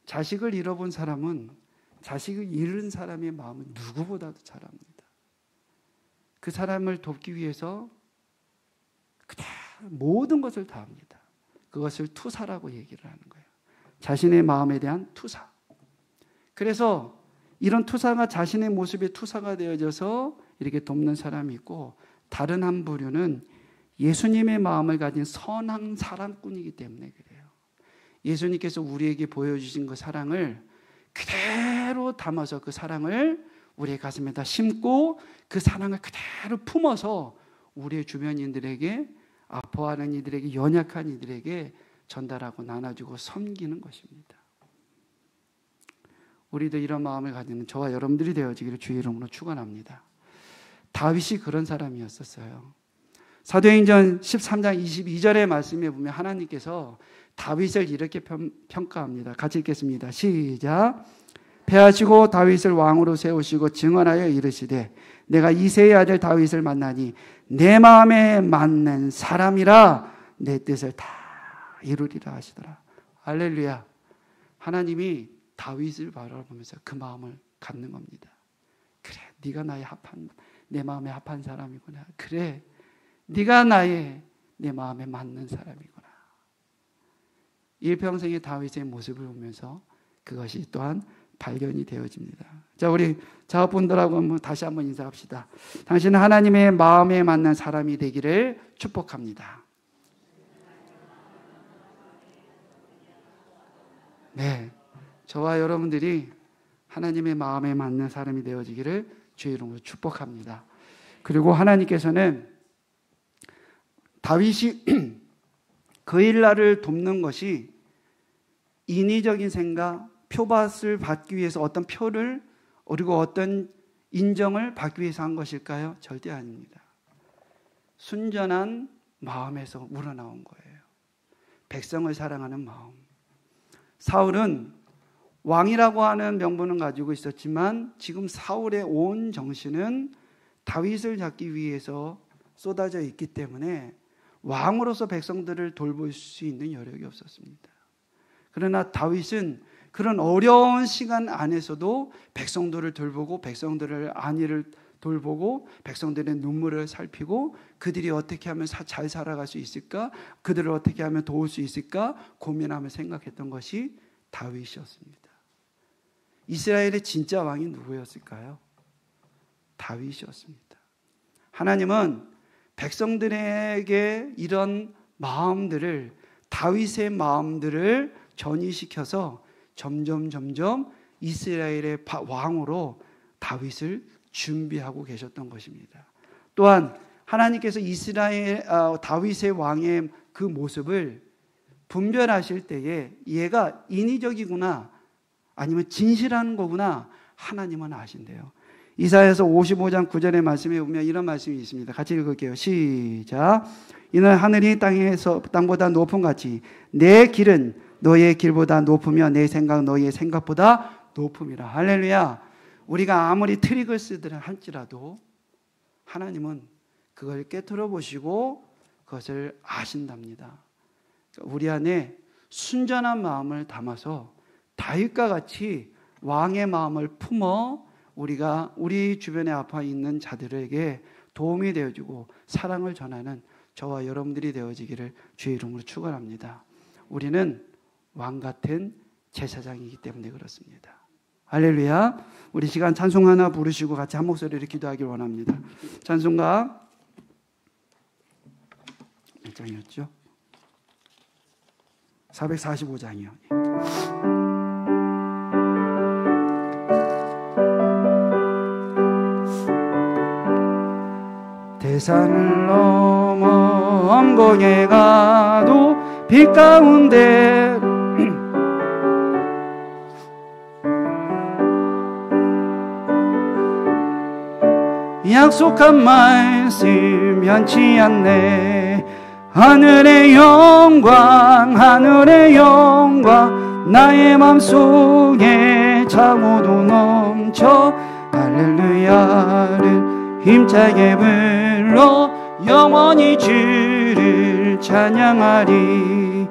자식을 잃어본 사람은 자식을 잃은 사람의 마음을 누구보다도 잘 압니다. 그 사람을 돕기 위해서 모든 것을 다 합니다. 그것을 투사라고 얘기를 하는 거예요. 자신의 마음에 대한 투사. 그래서 이런 투사가 자신의 모습의 투사가 되어져서 이렇게 돕는 사람이 있고 다른 한 부류는 예수님의 마음을 가진 선한 사랑꾼이기 때문에 그래요. 예수님께서 우리에게 보여주신 그 사랑을 그대로 담아서 그 사랑을 우리의 가슴에다 심고 그 사랑을 그대로 품어서 우리의 주변인들에게 아파하는 이들에게 연약한 이들에게 전달하고 나눠주고 섬기는 것입니다. 우리도 이런 마음을 가지는 저와 여러분들이 되어지기를 주의 이름으로 축원합니다. 다윗이 그런 사람이었었어요. 사도행전 13장 22절의 말씀에 보면 하나님께서 다윗을 이렇게 평가합니다. 같이 읽겠습니다. 시작. 패하시고 다윗을 왕으로 세우시고 증언하여 이르시되 내가 이새의 아들 다윗을 만나니 내 마음에 맞는 사람이라 내 뜻을 다 이루리라 하시더라. 할렐루야. 하나님이 다윗을 바라보면서 그 마음을 갖는 겁니다. 그래, 네가 나의 내 마음에 합한 사람이구나. 그래, 네가 내 마음에 맞는 사람이구나. 일평생의 다윗의 모습을 보면서 그것이 또한 발견이 되어집니다. 자, 우리 자업분들하고 다시 한번 인사합시다. 당신은 하나님의 마음에 맞는 사람이 되기를 축복합니다. 네, 저와 여러분들이 하나님의 마음에 맞는 사람이 되어지기를 주의 이름으로 축복합니다. 그리고 하나님께서는 다윗이 그 일날을 돕는 것이 인위적인 생각, 표밭을 받기 위해서 어떤 표를 그리고 어떤 인정을 받기 위해서 한 것일까요? 절대 아닙니다. 순전한 마음에서 우러나온 거예요. 백성을 사랑하는 마음. 사울은 왕이라고 하는 명분은 가지고 있었지만 지금 사울의 온 정신은 다윗을 잡기 위해서 쏟아져 있기 때문에 왕으로서 백성들을 돌볼 수 있는 여력이 없었습니다. 그러나 다윗은 그런 어려운 시간 안에서도 백성들을 돌보고 백성들의 안위를 돌보고 백성들의 눈물을 살피고 그들이 어떻게 하면 잘 살아갈 수 있을까? 그들을 어떻게 하면 도울 수 있을까? 고민하며 생각했던 것이 다윗이었습니다. 이스라엘의 진짜 왕이 누구였을까요? 다윗이었습니다. 하나님은 백성들에게 이런 마음들을, 다윗의 마음들을 전이시켜서 점점 이스라엘의 왕으로 다윗을 준비하고 계셨던 것입니다. 또한 하나님께서 다윗의 왕의 그 모습을 분별하실 때에 얘가 인위적이구나 아니면 진실한 거구나 하나님은 아신대요. 이사야서 55장 9절의 말씀에 보면 이런 말씀이 있습니다. 같이 읽을게요. 시작. 이는 하늘이 땅보다 높음 같이 내 길은 너의 길보다 높으며 내 생각 너의 생각보다 높음이라. 할렐루야. 우리가 아무리 트릭을 쓰더라 할지라도 하나님은 그걸 깨트려 보시고 그것을 아신답니다. 우리 안에 순전한 마음을 담아서 다윗과 같이 왕의 마음을 품어 우리가 우리 주변에 아파 있는 자들에게 도움이 되어주고 사랑을 전하는 저와 여러분들이 되어지기를 주의 이름으로 축원합니다. 우리는 왕 같은 제사장이기 때문에 그렇습니다. 할렐루야. 우리 시간 찬송 하나 부르시고 같이 한 목소리로 기도하길 원합니다. 찬송가 몇 장이었죠? 445장이요. 대산을 넘어 엄곡에 가도 빛 가운데 약속한 말씀 변치 않네. 하늘의 영광 나의 맘속에 창호도 넘쳐 할렐루야를 힘차게 불러 영원히 주를 찬양하리.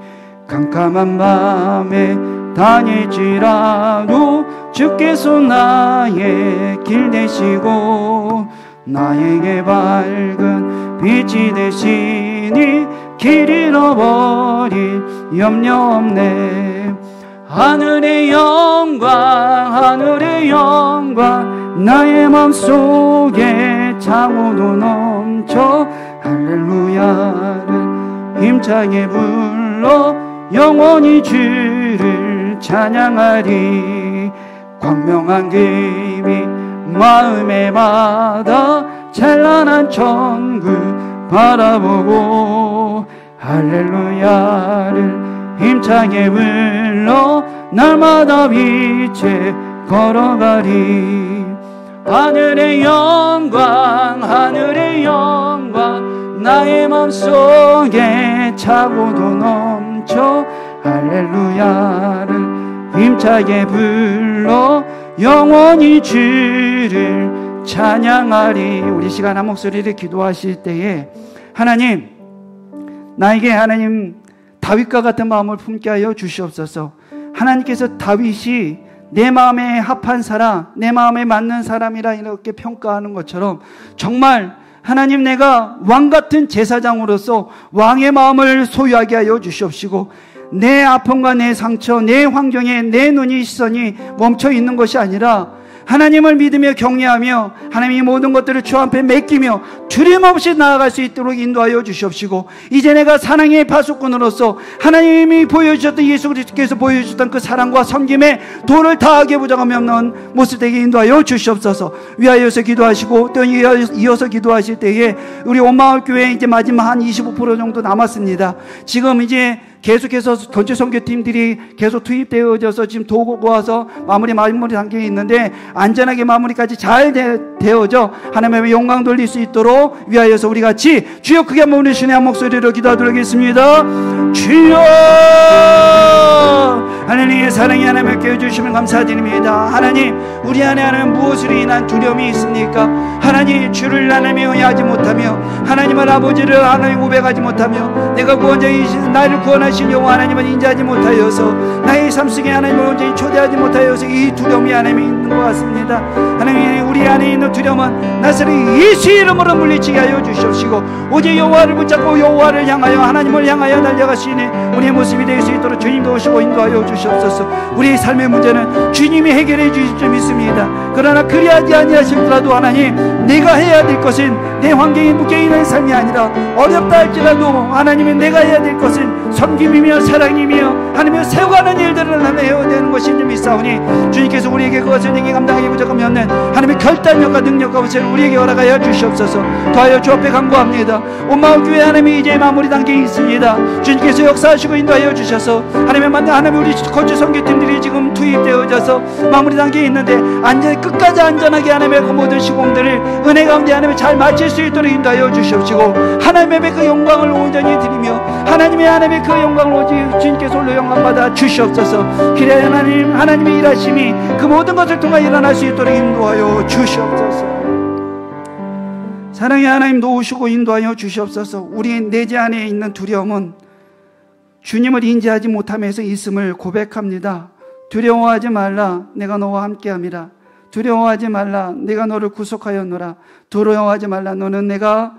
캄캄한 밤에 다닐지라도 주께서 나의 길 되시고 나에게 밝은 빛이 되시니 길 잃어버릴 염려 없네. 하늘의 영광 나의 맘속에 창호도 넘쳐 할렐루야를 힘차게 불러 영원히 주를 찬양하리. 광명한 금이 마음에 받아 찬란한 천국 바라보고 할렐루야를 힘차게 불러 날마다 빛에 걸어가리. 하늘의 영광 하늘의 영광 나의 맘속에 차고도 넘쳐 할렐루야를 힘차게 불러 영원히 주를 찬양하리. 우리 시간 한 목소리를 기도하실 때에 하나님, 나에게 하나님 다윗과 같은 마음을 품게 하여 주시옵소서. 하나님께서 다윗이 내 마음에 합한 사람, 내 마음에 맞는 사람이라 이렇게 평가하는 것처럼 정말 하나님, 내가 왕같은 제사장으로서 왕의 마음을 소유하게 하여 주시옵시고, 내 아픔과 내 상처, 내 환경에 내 눈이 시선이 멈춰 있는 것이 아니라 하나님을 믿으며 경외하며 하나님이 모든 것들을 주 앞에 맡기며 두려움없이 나아갈 수 있도록 인도하여 주시옵시고, 이제 내가 사랑의 파수꾼으로서 하나님이 보여주셨던, 예수 그리스도께서 보여주셨던 그 사랑과 섬김에 도를 다하게 부족함이 없는 모습 되게 인도하여 주시옵소서. 위하여서 기도하시고 또 이어서 기도하실 때에 우리 온마을교회 이제 마지막 한 25% 정도 남았습니다. 지금 이제 계속해서 건축 선교팀들이 계속 투입되어져서 지금 도와서 마무리 단계에 있는데, 안전하게 마무리까지 잘 되어져 하나님의 영광 돌릴 수 있도록 위하여서 우리 같이 주여 크게 한번 우리 주님의 목소리로 기도하도록 하겠습니다. 주여, 하나님의 사랑이 하나님을 깨워주시면 감사드립니다. 하나님, 우리 안에 하나님 무엇으로 인한 두려움이 있습니까? 하나님, 주를 하나님 의하지 못하며 하나님을 아버지를 하나님 고백하지 못하며 내가 구원자이신 나를 구원하신 여호와 하나님을 인지하지 못하여서 나의 삶 속에 하나님을 온전히 초대하지 못하여서 이 두려움이 하나님이 있는 것 같습니다. 하나님, 우리 안에 있는 두려움은 나사렛 예수의 이름으로 물리치게 하여 주시옵시고, 오직 여호와를 붙잡고 여호와를 향하여 하나님을 향하여 달려가시니 우리의 모습이 될 수 있도록 주님 도우시고 인도하여 주시옵소서. 우리의 삶의 문제는 주님이 해결해 주실 줄 믿습니다. 그러나 그리하지 아니하실지라도 하나님, 내가 해야 될 것은 내 환경에 묶여있는 삶이 아니라 어렵다 할지라도 하나님이 내가 해야 될 것은 섬김이며 사랑이며 하나님을 세워가는 일들을 하며 해야 되는 것인 줄 믿사오니, 주님께서 우리에게 그것을 내게 감당하기 부족함이 없는 하나님의 결단력과 능력과 것을 우리에게 허락하여 주시옵소서. 더하여 주 앞에 간구합니다. 온마을교회 하나님이 이제 마무리 단계에 있습니다. 주님께서 역사하시고 인도하여 주셔서 하나님 우리 건축 선교팀들이 지금 투입되어져서 마무리 단계에 있는데 끝까지 안전하게 하나님의 그 모든 시공들을 은혜 가운데 하나님을 잘 마칠 수 있도록 인도하여 주시옵시고, 하나님의 그 영광을 온전히 드리며 하나님의 그 영광을 오직 주님께서 홀로 영광 받아 주시옵소서. 기대 하나님의 일하심이 그 모든 것을 통해 일어날 수 있도록 인도하여 주시옵소서. 사랑의 하나님 도우시고 인도하여 주시옵소서. 우리 내재 안에 있는 두려움은 주님을 인지하지 못하면서 있음을 고백합니다. 두려워하지 말라, 내가 너와 함께함이라. 두려워하지 말라, 내가 너를 구속하였노라. 두려워하지 말라, 너는 내가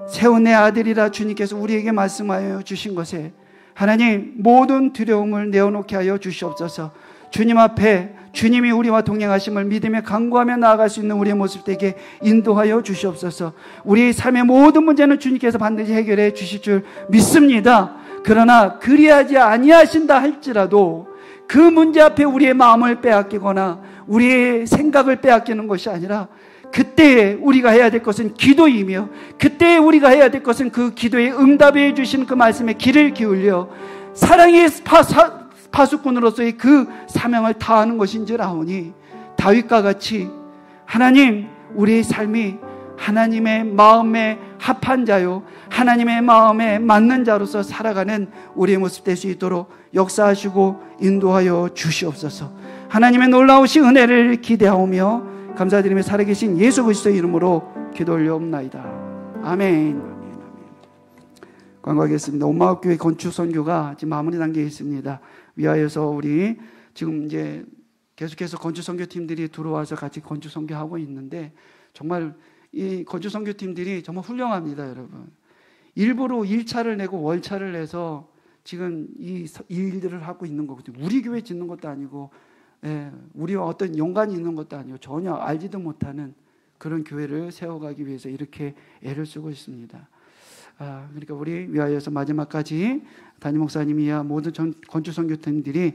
세운 내 아들이라. 주님께서 우리에게 말씀하여 주신 것에 하나님, 모든 두려움을 내어놓게 하여 주시옵소서. 주님 앞에 주님이 우리와 동행하심을 믿으며 간구하며 나아갈 수 있는 우리의 모습 되게 인도하여 주시옵소서. 우리의 삶의 모든 문제는 주님께서 반드시 해결해 주실 줄 믿습니다. 그러나 그리하지 아니하신다 할지라도 그 문제 앞에 우리의 마음을 빼앗기거나 우리의 생각을 빼앗기는 것이 아니라, 그때에 우리가 해야 될 것은 기도이며, 그때에 우리가 해야 될 것은 그 기도에 응답해 주신 그 말씀에 귀를 기울여 사랑의 파수꾼으로서의 그 사명을 다하는 것인 줄 아오니, 다윗과 같이 하나님, 우리의 삶이 하나님의 마음에 합한 자요 하나님의 마음에 맞는 자로서 살아가는 우리의 모습 될 수 있도록 역사하시고 인도하여 주시옵소서. 하나님의 놀라우신 은혜를 기대하오며 감사드리며 살아계신 예수 그리스도의 이름으로 기도 올려옵나이다. 아멘. 간구하겠습니다. 온마을교회 건축 선교가 지금 마무리 단계에 있습니다. 위하여서 우리 지금 이제 계속해서 건축 선교팀들이 들어와서 같이 건축 선교하고 있는데, 정말 이 건축 선교팀들이 정말 훌륭합니다, 여러분. 일부러 일차를 내고 월차를 내서 지금 이 일들을 하고 있는 거거든요. 우리 교회 짓는 것도 아니고, 우리와 어떤 연관이 있는 것도 아니고 전혀 알지도 못하는 그런 교회를 세워가기 위해서 이렇게 애를 쓰고 있습니다. 그러니까 우리 위하여서 마지막까지 담임 목사님이야 모든 건축 선교팀들이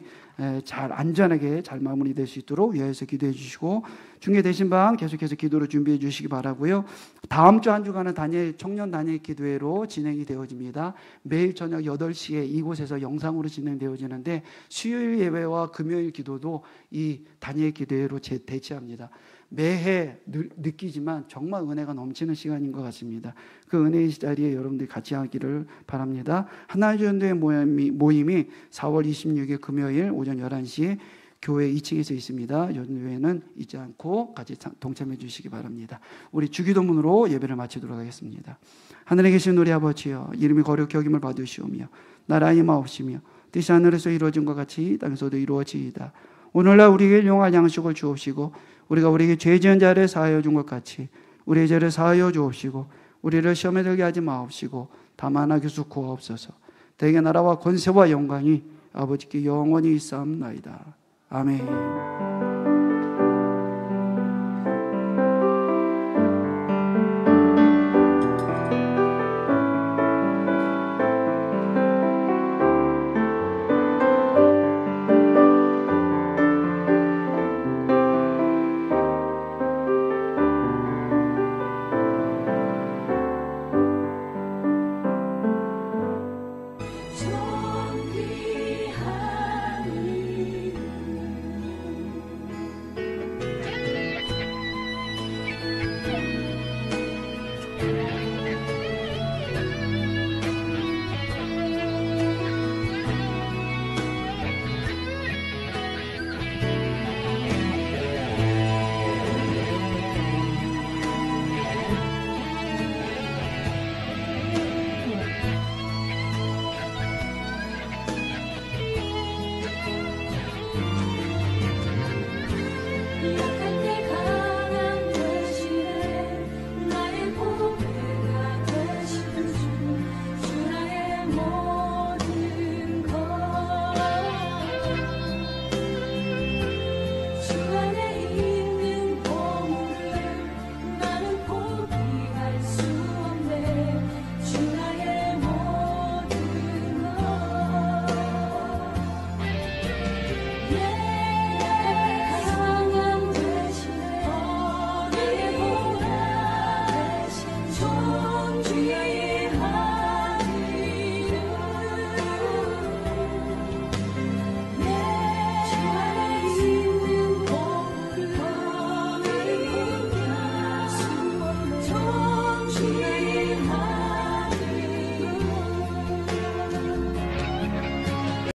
잘 안전하게 잘 마무리될 수 있도록 위하여서 기도해 주시고, 중계 되신 방 계속해서 기도로 준비해 주시기 바라고요. 다음 주 한 주간은 청년 단일 기도회로 진행이 되어집니다. 매일 저녁 8시에 이곳에서 영상으로 진행되어지는데, 수요일 예배와 금요일 기도도 이 단일 기도회로 대체합니다. 매해 느끼지만 정말 은혜가 넘치는 시간인 것 같습니다. 그 은혜의 자리에 여러분들이 같이 하기를 바랍니다. 하나의 전도회 모임이 4월 26일 금요일 오전 11시에 교회 2층에서 있습니다. 연회는 잊지 않고 같이 동참해 주시기 바랍니다. 우리 주기도문으로 예배를 마치도록 하겠습니다. 하늘에 계신 우리 아버지여, 이름이 거룩히 여김을 받으시오며 나라의 마옵시며 뜻이 하늘에서 이루어진 것 같이 땅에서도 이루어지이다. 오늘날 우리에게 일용할 양식을 주옵시고, 우리가 우리에게 죄 지은 자를 사하여 준 것 같이 우리의 죄를 사하여 주옵시고, 우리를 시험에 들게 하지 마옵시고 다만 악에서 구하옵소서. 대개 나라와 권세와 영광이 아버지께 영원히 있사옵나이다. 아멘.